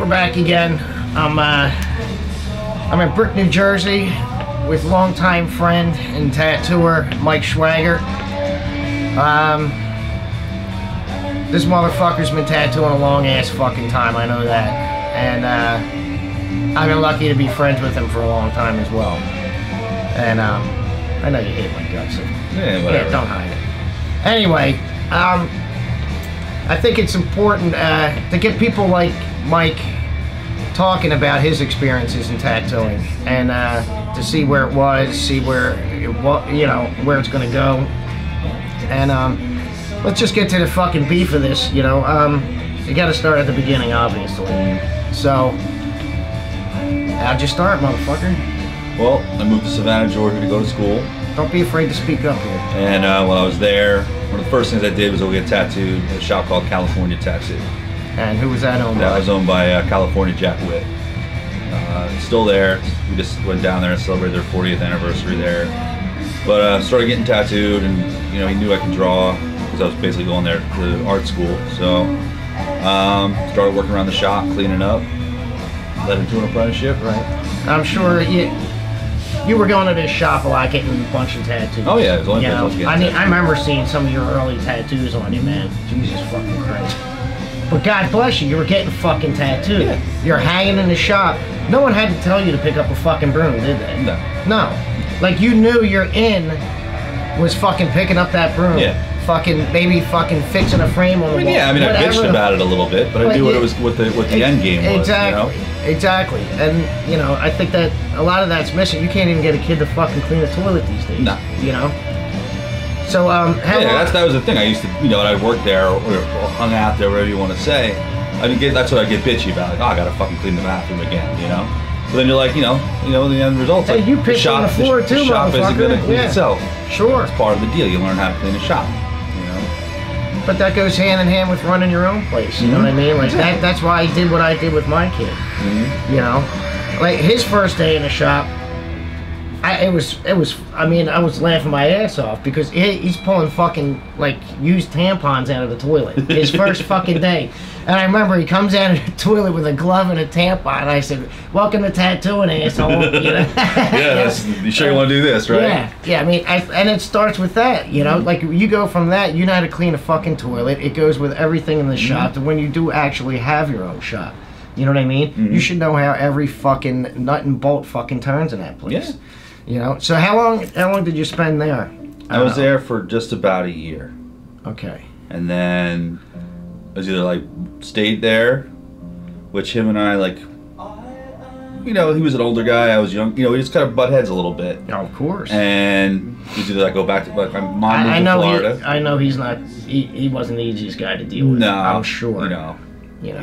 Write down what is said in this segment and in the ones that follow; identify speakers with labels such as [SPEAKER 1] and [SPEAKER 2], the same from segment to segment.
[SPEAKER 1] we're back again. I'm in Brick, New Jersey with longtime friend and tattooer Mike Schweigert. This motherfucker's been tattooing a long ass fucking time, I know that. And I've been lucky to be friends with him for a long time as well. And I know you hate my guts, so yeah, don't hide it. Anyway, I think it's important to get people like Mike talking about his experiences in tattooing, and to see where it was, see where it, you know, where it's gonna go, and let's just get to the fucking beef of this. You know, you got to start at the beginning, obviously. So, how'd you start, motherfucker?
[SPEAKER 2] Well, I moved to Savannah, Georgia to go to school.
[SPEAKER 1] Don't be afraid to speak up here.
[SPEAKER 2] And while I was there, one of the first things I did was go get tattooed at a shop called California Tattoo.
[SPEAKER 1] And who was that owned by?
[SPEAKER 2] That was owned by California Jack Witt. Still there. We just went down there and celebrated their 40th anniversary there. But started getting tattooed, and you know, he knew I could draw because I was basically going there to art school. So started working around the shop, cleaning up, led into an apprenticeship.
[SPEAKER 1] Right. I'm sure you were going to this shop a lot, getting a bunch of tattoos.
[SPEAKER 2] Oh yeah, it was only
[SPEAKER 1] I remember seeing some of your early tattoos on you, man. Jesus fucking Christ. But God bless you, you were getting fucking tattooed.
[SPEAKER 2] Yeah.
[SPEAKER 1] You're hanging in the shop. No one had to tell you to pick up a fucking broom, did they?
[SPEAKER 2] No.
[SPEAKER 1] No. Like, you knew your in was fucking picking up that broom.
[SPEAKER 2] Yeah.
[SPEAKER 1] Fucking, maybe fucking fixing a frame on the wall.
[SPEAKER 2] Yeah, I mean, I bitched about it a little bit, but I knew what it was, what the end game was.
[SPEAKER 1] Exactly.
[SPEAKER 2] You know?
[SPEAKER 1] Exactly. And, you know, I think that a lot of that's missing. You can't even get a kid to fucking clean a toilet these days.
[SPEAKER 2] No.
[SPEAKER 1] You know? So,
[SPEAKER 2] that was the thing. I used to, you know, and I worked there or hung out there, whatever you want to say. That's what I get bitchy about. Like, oh, I gotta fucking clean the bathroom again, you know? So then you're like, you know, the end result's like,
[SPEAKER 1] you pitch on the floor too,
[SPEAKER 2] the shop isn't gonna clean itself.
[SPEAKER 1] Sure.
[SPEAKER 2] It's part of the deal. You learn how to clean a shop, you know?
[SPEAKER 1] But that goes hand in hand with running your own place, you know what I mean? Like, that's why I did what I did with my kid, you know? Like, his first day in the shop, I was laughing my ass off because he's pulling fucking, like, used tampons out of the toilet. His first fucking day. And I remember he comes out of the toilet with a glove and a tampon, and I said, welcome to tattooing, asshole. You know?
[SPEAKER 2] Yeah, you sure you want to do this, right?
[SPEAKER 1] Yeah, I mean, and it starts with that, you know? Like, you go from that, you know how to clean a fucking toilet. It goes with everything in the shop to when you do actually have your own shop. You know what I mean? You should know how every fucking nut and bolt fucking turns in that place.
[SPEAKER 2] Yeah.
[SPEAKER 1] You know, so how long did you spend there?
[SPEAKER 2] I was there for just about a year.
[SPEAKER 1] Okay.
[SPEAKER 2] And then I was either like stayed there, which him and I, like, you know, he was an older guy, I was young, you know, we just kind of butt heads a little bit.
[SPEAKER 1] Oh, of course.
[SPEAKER 2] And we either like go back to, like, my mom moved to Florida.
[SPEAKER 1] I know he's not, he wasn't the easiest guy to deal with.
[SPEAKER 2] No.
[SPEAKER 1] I'm sure.
[SPEAKER 2] You know.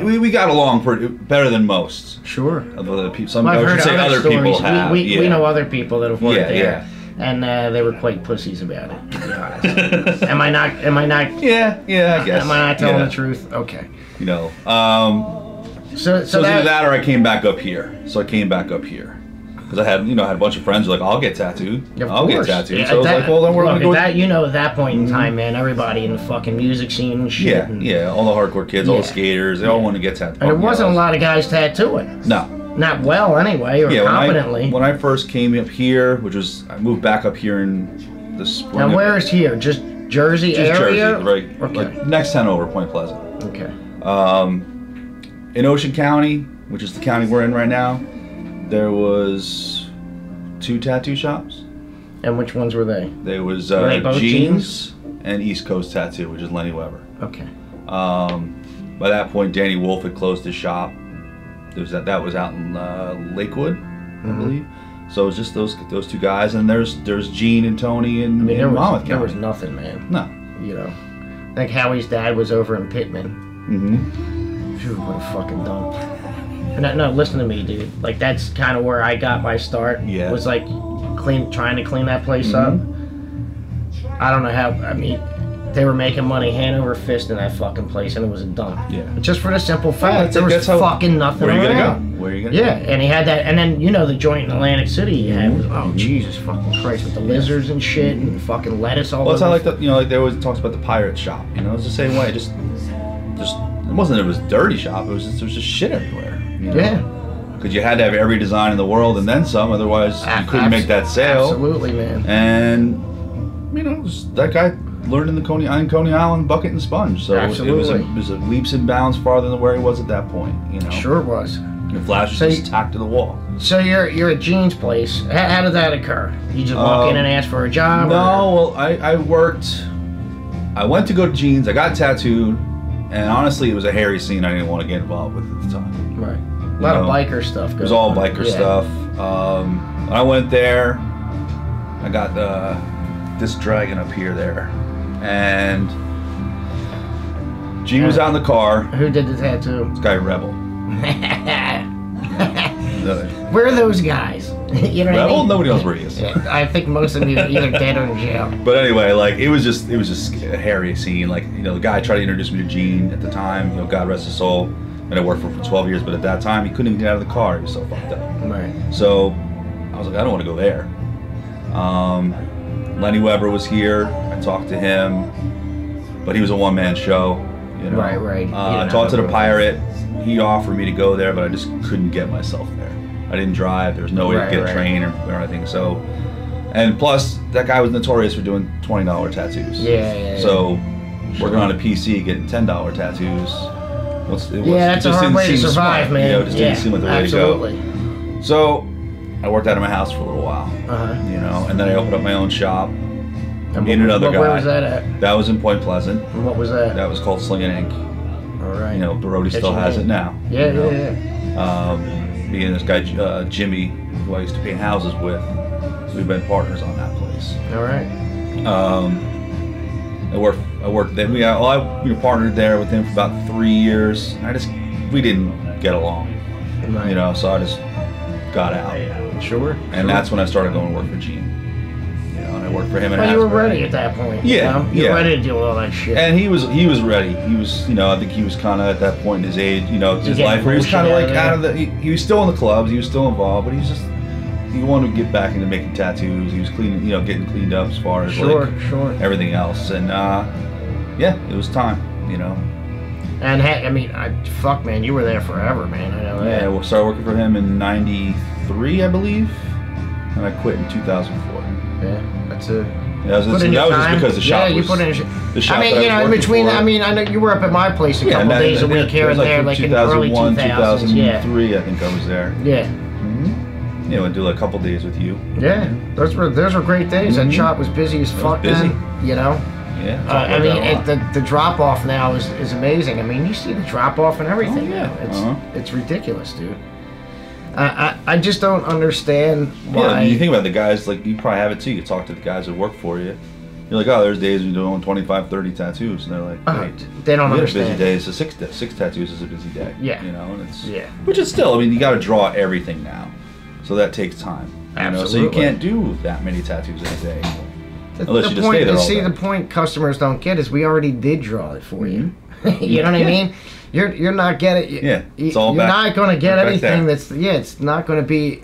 [SPEAKER 2] We got along better than most.
[SPEAKER 1] Sure.
[SPEAKER 2] Of other people. Some, I should say other people have.
[SPEAKER 1] We know other people that have worked there.
[SPEAKER 2] Yeah.
[SPEAKER 1] And they were quite pussies about it, to be honest. Am I not?
[SPEAKER 2] Yeah, I guess.
[SPEAKER 1] Am I not telling the truth? Okay.
[SPEAKER 2] You know.
[SPEAKER 1] So
[SPEAKER 2] either that or I came back up here. So I came back up here. Because I had a bunch of friends who were like, I'll get tattooed. I'll get tattooed.
[SPEAKER 1] Yeah,
[SPEAKER 2] so I was like, well, then we're going to go.
[SPEAKER 1] You know, at that point in time, man, everybody in the fucking music scene and shit.
[SPEAKER 2] Yeah, all the hardcore kids, all the skaters, they all want to get tattooed.
[SPEAKER 1] And there wasn't a lot of guys tattooing.
[SPEAKER 2] No.
[SPEAKER 1] Not well, anyway, or competently.
[SPEAKER 2] When I first came up here, I moved back up here in the spring.
[SPEAKER 1] And where is here? Just Jersey area?
[SPEAKER 2] Jersey, right.
[SPEAKER 1] Okay.
[SPEAKER 2] Like next town over, Point Pleasant.
[SPEAKER 1] Okay.
[SPEAKER 2] In Ocean County, which is the county we're in right now, there was 2 tattoo shops.
[SPEAKER 1] And which ones were they?
[SPEAKER 2] There was
[SPEAKER 1] were they both
[SPEAKER 2] Jeans and East Coast Tattoo, which is Lenny Weber.
[SPEAKER 1] Okay.
[SPEAKER 2] By that point, Danny Wolf had closed his shop. That was out in Lakewood, I believe. So it was just those 2 guys, and there's Gene and Tony in Monmouth County.
[SPEAKER 1] There was nothing, man.
[SPEAKER 2] No.
[SPEAKER 1] You know, I think Howie's dad was over in Pittman. Phew, what a fucking dump. And no, listen to me, dude. Like, that's kind of where I got my start.
[SPEAKER 2] Yeah.
[SPEAKER 1] Was like trying to clean that place up. I don't know how. I mean, they were making money hand over fist in that fucking place, and it was a dump.
[SPEAKER 2] Yeah.
[SPEAKER 1] Just for the simple fact there was fucking nothing around.
[SPEAKER 2] Where are you gonna go? Where are you gonna go?
[SPEAKER 1] Yeah, and he had that, and then you know the joint in Atlantic City he had was, oh Jesus fucking Christ, with the lizards and shit and fucking lettuce all over.
[SPEAKER 2] Well, it's not like the, you know, like they always talks about the pirate shop. You know, it's the same way. Just it wasn't that it was a dirty shop. It was just, there was just shit everywhere. You know?
[SPEAKER 1] Yeah.
[SPEAKER 2] Because you had to have every design in the world and then some, otherwise you couldn't make that sale.
[SPEAKER 1] Absolutely, man.
[SPEAKER 2] And, you know, that guy learned in Coney Island bucket and sponge. So
[SPEAKER 1] Absolutely.
[SPEAKER 2] it was a leaps and bounds farther than where he was at that point, you know.
[SPEAKER 1] Sure it was.
[SPEAKER 2] The Flash was just tacked to the wall.
[SPEAKER 1] So you're at Gene's place. How did that occur? You just walk in and ask for a job?
[SPEAKER 2] No, well, I went to go to Gene's, I got tattooed, and honestly it was a hairy scene I didn't want to get involved with at the time.
[SPEAKER 1] Right. A lot of biker stuff going on.
[SPEAKER 2] It was all biker stuff. I went there, I got this dragon up here there, and Gene was out in the car.
[SPEAKER 1] Who did the tattoo?
[SPEAKER 2] This guy Rebel.
[SPEAKER 1] Where are those guys? You know what I mean?
[SPEAKER 2] Nobody knows where he is.
[SPEAKER 1] Yeah, I think most of them are either dead or in jail.
[SPEAKER 2] But anyway, like it was just a hairy scene. Like, you know, the guy tried to introduce me to Gene at the time. You know, God rest his soul. And I worked for him for 12 years. But at that time, he couldn't even get out of the car. He was so fucked up.
[SPEAKER 1] Right.
[SPEAKER 2] So I was like, I don't want to go there. Lenny Weber was here. I talked to him, but he was a one-man show. You know?
[SPEAKER 1] Right.
[SPEAKER 2] I talked to the pirate. He offered me to go there, but I just couldn't get myself there. I didn't drive. There was no way to get a train or anything. So, and plus, that guy was notorious for doing $20 tattoos.
[SPEAKER 1] Yeah.
[SPEAKER 2] So, working on a PC, getting $10 tattoos.
[SPEAKER 1] That's a hard way to survive, man.
[SPEAKER 2] You know, it just didn't seem like the way to go. So, I worked out of my house for a little while. You know, and then I opened up my own shop. Needed another guy.
[SPEAKER 1] Where was that at?
[SPEAKER 2] That was in Point Pleasant.
[SPEAKER 1] And what was that?
[SPEAKER 2] That was called Slingin' Ink.
[SPEAKER 1] All right.
[SPEAKER 2] You know, Brody still has it now.
[SPEAKER 1] Yeah.
[SPEAKER 2] Me and this guy Jimmy, who I used to paint houses with, we've been partners on that place.
[SPEAKER 1] All right.
[SPEAKER 2] I worked there. We partnered there with him for about 3 years. We didn't get along.
[SPEAKER 1] Right.
[SPEAKER 2] You know, so I just got out.
[SPEAKER 1] Sure.
[SPEAKER 2] And that's when I started going to work for Gene. You know, and I worked for him.
[SPEAKER 1] Well, you were ready at that point.
[SPEAKER 2] Yeah.
[SPEAKER 1] You were ready to deal with all that shit.
[SPEAKER 2] And he was ready. He was, you know, I think he was kind of at that point in his age, you know, his life where he was kind of like out of the. He was still in the clubs. He was still involved, but he wanted to get back into making tattoos. He was cleaning, you know, getting cleaned up as far as everything else. And yeah, it was time, you know.
[SPEAKER 1] And I mean, fuck, man, you were there forever, man. I know that.
[SPEAKER 2] Yeah, we started working for him in '93, I believe, and I quit in 2004.
[SPEAKER 1] Yeah, that's it.
[SPEAKER 2] Yeah, that was just because the shop was.
[SPEAKER 1] You put in.
[SPEAKER 2] The shop
[SPEAKER 1] I mean, you know, in between.
[SPEAKER 2] For,
[SPEAKER 1] I mean, I know you were up at my place a couple days a week here and there, like in the early 2000s.
[SPEAKER 2] 2003, I think I was there.
[SPEAKER 1] Yeah.
[SPEAKER 2] Yeah, we'd do like a couple days with you.
[SPEAKER 1] Yeah, those were great days. That shop was busy as fuck.
[SPEAKER 2] Busy.
[SPEAKER 1] Then, you know.
[SPEAKER 2] Yeah.
[SPEAKER 1] I mean, the drop off now is amazing. I mean, you see the drop off and everything.
[SPEAKER 2] Oh, yeah.
[SPEAKER 1] It's ridiculous, dude. I just don't understand why.
[SPEAKER 2] Yeah, you think about the guys, like, you probably have it too. You talk to the guys that work for you. You're like, oh, there's days you're doing 25, 30 tattoos. And they're like, wait.
[SPEAKER 1] They don't understand.
[SPEAKER 2] A busy day, so six tattoos is a busy day.
[SPEAKER 1] Yeah.
[SPEAKER 2] You know, and it's.
[SPEAKER 1] Yeah.
[SPEAKER 2] Which is still, I mean, you got to draw everything now. So that takes time.
[SPEAKER 1] Absolutely.
[SPEAKER 2] You know? So you can't do that many tattoos in a day. Unless you just
[SPEAKER 1] point,
[SPEAKER 2] stay there all
[SPEAKER 1] see,
[SPEAKER 2] day.
[SPEAKER 1] the point customers don't get is we already did draw it for you. You know what I mean? You're not getting.
[SPEAKER 2] It's all
[SPEAKER 1] You're
[SPEAKER 2] back,
[SPEAKER 1] not going to get anything
[SPEAKER 2] there.
[SPEAKER 1] it's not going to be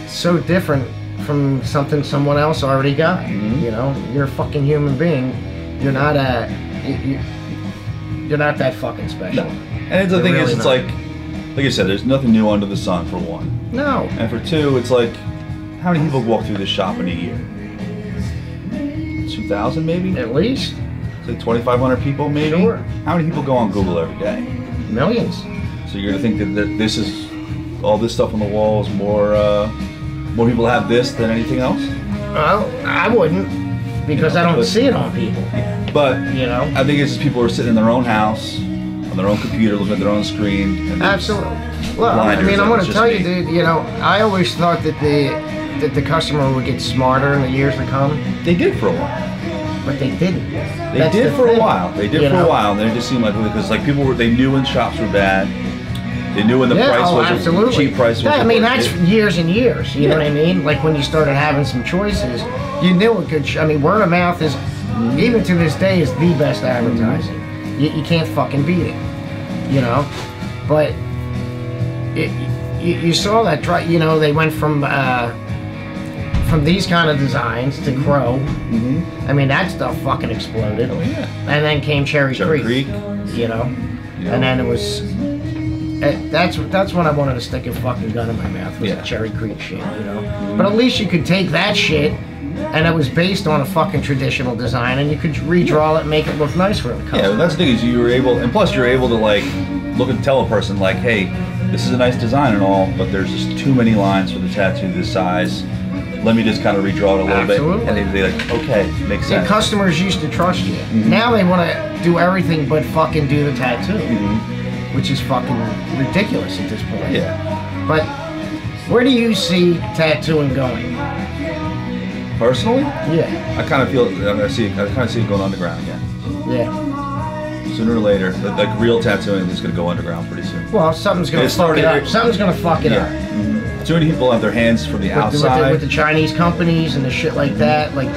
[SPEAKER 1] so different from something someone else already got. You know, you're a fucking human being. You're not you're not that fucking special.
[SPEAKER 2] No. And the thing is, it's like I said, there's nothing new under the sun, for one.
[SPEAKER 1] No.
[SPEAKER 2] And for two, it's like, how many people walk through this shop in a year? 2,000 maybe?
[SPEAKER 1] At least.
[SPEAKER 2] It's like 2,500 people maybe?
[SPEAKER 1] Sure.
[SPEAKER 2] How many people go on Google every day?
[SPEAKER 1] Millions.
[SPEAKER 2] So you're gonna think that this is, all this stuff on the wall is more people have this than anything else?
[SPEAKER 1] Well, I wouldn't, because I don't see it on people.
[SPEAKER 2] But,
[SPEAKER 1] you know,
[SPEAKER 2] I think it's just people who are sitting in their own house, on their own computer, looking at their own screen. And
[SPEAKER 1] absolutely. Well, I mean, I'm going to tell you, dude, you know, I always thought that the customer would get smarter in the years to come.
[SPEAKER 2] They did for a while.
[SPEAKER 1] But they didn't.
[SPEAKER 2] They did for a while. They did for a while, and then it just seemed like, because like people they knew when shops were bad. They knew when the price was a cheap price.
[SPEAKER 1] I mean, that's years and years. You know what I mean? Like when you started having some choices, you knew it could. I mean, word of mouth is, even to this day, is the best advertising. You can't fucking beat it. You know, but you saw that. You know, they went from these kind of designs to Crow. I mean, that stuff fucking exploded.
[SPEAKER 2] Oh yeah.
[SPEAKER 1] And then came Cherry Creek. You know, and then it was that's when I wanted to stick a fucking gun in my mouth, was the Cherry Creek shit, you know. But at least you could take that shit, and it was based on a fucking traditional design, and you could redraw it and make it look nice for the customer.
[SPEAKER 2] Yeah, that's the thing is you were able, and plus you're able to like look and tell a person like, hey, this is a nice design and all, but there's just too many lines for the tattoo this size. Let me just kind of redraw it a little bit, and they'd be like, okay, makes sense.
[SPEAKER 1] And customers used to trust you. Now they want to do everything but fucking do the tattoo, which is fucking ridiculous at this point.
[SPEAKER 2] Yeah.
[SPEAKER 1] But where do you see tattooing going?
[SPEAKER 2] Personally?
[SPEAKER 1] Yeah.
[SPEAKER 2] I kind of feel, I kind of see it going underground again.
[SPEAKER 1] Yeah.
[SPEAKER 2] Sooner or later, like real tattooing is going to go underground pretty soon.
[SPEAKER 1] Well, something's going to fuck it up. Something's going to fuck it up.
[SPEAKER 2] Too many people have their hands from the outside.
[SPEAKER 1] With the Chinese companies and the shit like that. Like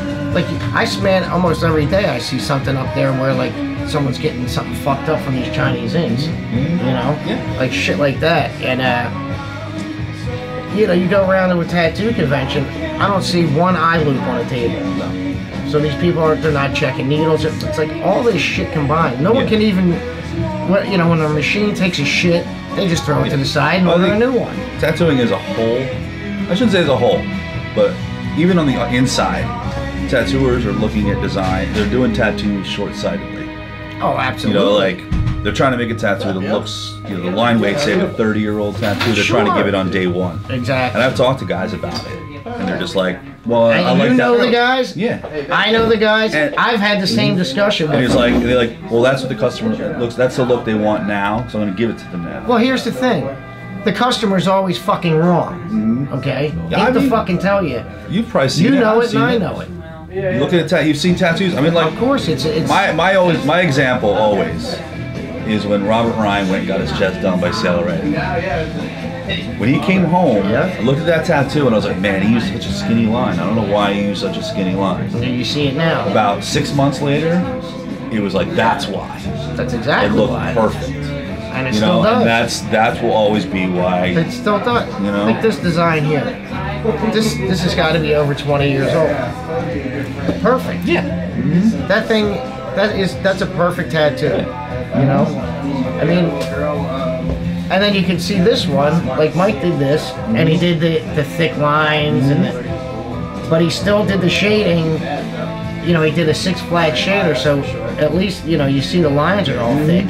[SPEAKER 1] I spend almost every day I see something up there where like someone's getting something fucked up from these Chinese inks. You know? Yeah. Like shit like that. And you know, you go around to a tattoo convention, I don't see one eye loop on a table. No. So these people they're not checking needles. It's like all this shit combined. No one can even, you know, when a machine takes a shit, they just throw it to the side and order a new one.
[SPEAKER 2] Tattooing as a whole, I shouldn't say as a whole, but even on the inside, tattooers are looking at design. They're doing tattoos short-sightedly.
[SPEAKER 1] Oh, absolutely.
[SPEAKER 2] You know, like they're trying to make a tattoo that looks, you know, the line weight, say a 30-year-old tattoo. They're trying to give it on day one.
[SPEAKER 1] Exactly.
[SPEAKER 2] And I've talked to guys about it, and they're just like, well, I like that.
[SPEAKER 1] You know the guys?
[SPEAKER 2] Yeah.
[SPEAKER 1] I know the guys. And I've had the same discussion with
[SPEAKER 2] them.
[SPEAKER 1] And
[SPEAKER 2] they're like, well, that's what the customer looks. That's the look they want now, so I'm going to give it to them now.
[SPEAKER 1] Well, here's the thing. The customer's always fucking wrong. Okay?
[SPEAKER 2] Yeah,
[SPEAKER 1] I mean, to fucking tell you.
[SPEAKER 2] You've probably seen it.
[SPEAKER 1] You know it and I know it.
[SPEAKER 2] You look at you've seen tattoos. I mean, like,
[SPEAKER 1] of course, it's
[SPEAKER 2] my example always is when Robert Ryan went and got his chest done by Sailor Ray. When he came home, I looked at that tattoo and I was like, man, he used such a skinny line. I don't know why he used such a skinny line.
[SPEAKER 1] And you see it now.
[SPEAKER 2] About 6 months later, it was like, that's why.
[SPEAKER 1] That's exactly why.
[SPEAKER 2] It looked perfect.
[SPEAKER 1] And it still does.
[SPEAKER 2] And that will always be why.
[SPEAKER 1] It still does.
[SPEAKER 2] You know?
[SPEAKER 1] Like this design here. This has got to be over 20 years old. Perfect.
[SPEAKER 2] Yeah.
[SPEAKER 1] That thing, that's a perfect tattoo. You know? I mean, and then you can see this one, like Mike did this, and he did the thick lines, but he still did the shading. You know, he did a 6 flag shader, so at least, you know, you see the lines are all thick,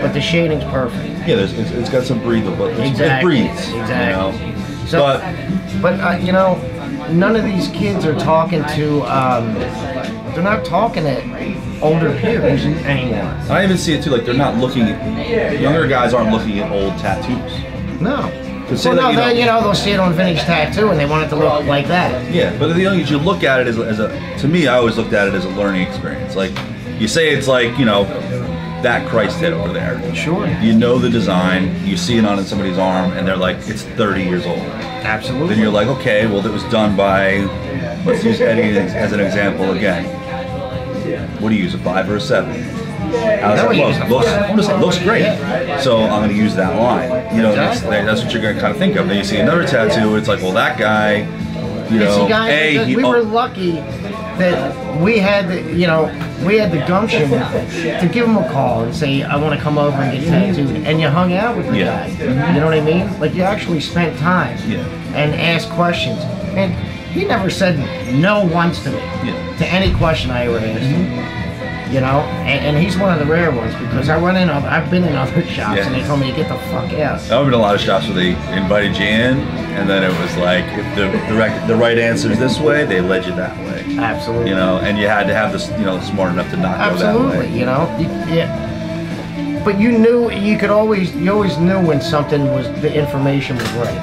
[SPEAKER 1] but the shading's perfect.
[SPEAKER 2] Yeah, it's got some breathable, but
[SPEAKER 1] exactly.
[SPEAKER 2] It breathes.
[SPEAKER 1] Exactly.
[SPEAKER 2] You know?
[SPEAKER 1] So, but you know, none of these kids are talking to, they're not talking to older peers anymore.
[SPEAKER 2] I even see it too, like they're not looking at, younger guys aren't looking at old tattoos.
[SPEAKER 1] No.
[SPEAKER 2] Well,
[SPEAKER 1] no, you know, they'll see it on Vintage Tattoo and they want it to look like that.
[SPEAKER 2] Yeah, but the thing is, you look at it as a, to me, I always looked at it as a learning experience. Like, you say it's like, you know, that Christ head over there.
[SPEAKER 1] Sure.
[SPEAKER 2] You know the design, you see it on somebody's arm, and they're like, it's 30 years old.
[SPEAKER 1] Absolutely.
[SPEAKER 2] Then you're like, okay, well, it was done by, let's use Eddie as an example again. What do you use, a 5 or a 7? How does it look? Looks great. So I'm going to use that line. You know, that's what you're going to kind of think of. Then you see another tattoo, it's like, well, that guy, you know,
[SPEAKER 1] we were lucky that we had the gumption to give him a call and say, I want to come over and get tattooed. And you hung out with the guy. You know what I mean? Like, you actually spent time and asked questions. And he never said no once to me, to any question I ever asked him. You know, and he's one of the rare ones because I've been in other shops and they told me to get the fuck out.
[SPEAKER 2] I've been in a lot of shops where they invited you in, and then it was like, if the right answer is this way, they led you that way.
[SPEAKER 1] Absolutely.
[SPEAKER 2] You know, and you had to have this, you know, smart enough to not go that way.
[SPEAKER 1] Absolutely, you know. But you knew, you always knew when something was, the information was right.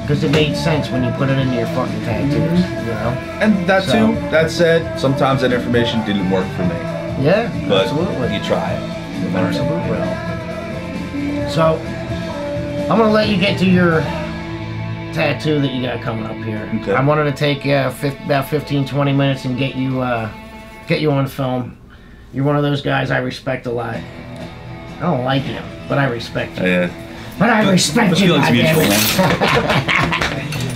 [SPEAKER 1] Because it made sense when you put it into your fucking tattoos, you know.
[SPEAKER 2] And that said, sometimes that information didn't work for me.
[SPEAKER 1] Yeah,
[SPEAKER 2] but
[SPEAKER 1] absolutely.
[SPEAKER 2] You try it.
[SPEAKER 1] Absolutely. So, I'm going to let you get to your tattoo that you got coming up here.
[SPEAKER 2] Okay.
[SPEAKER 1] I wanted to take about 15-20 minutes and get you on film. You're one of those guys I respect a lot. I don't like you, but I respect you.
[SPEAKER 2] Yeah.
[SPEAKER 1] But I respect you,
[SPEAKER 2] mutual,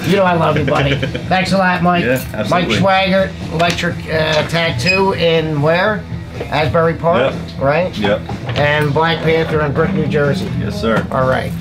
[SPEAKER 1] You know I love you, buddy. Thanks a lot, Mike.
[SPEAKER 2] Yeah, absolutely.
[SPEAKER 1] Mike Schweigert, Electric Tattoo in where? Asbury Park, right?
[SPEAKER 2] Yep.
[SPEAKER 1] And Black Panther in Brick, New Jersey.
[SPEAKER 2] Yes, sir.
[SPEAKER 1] All right.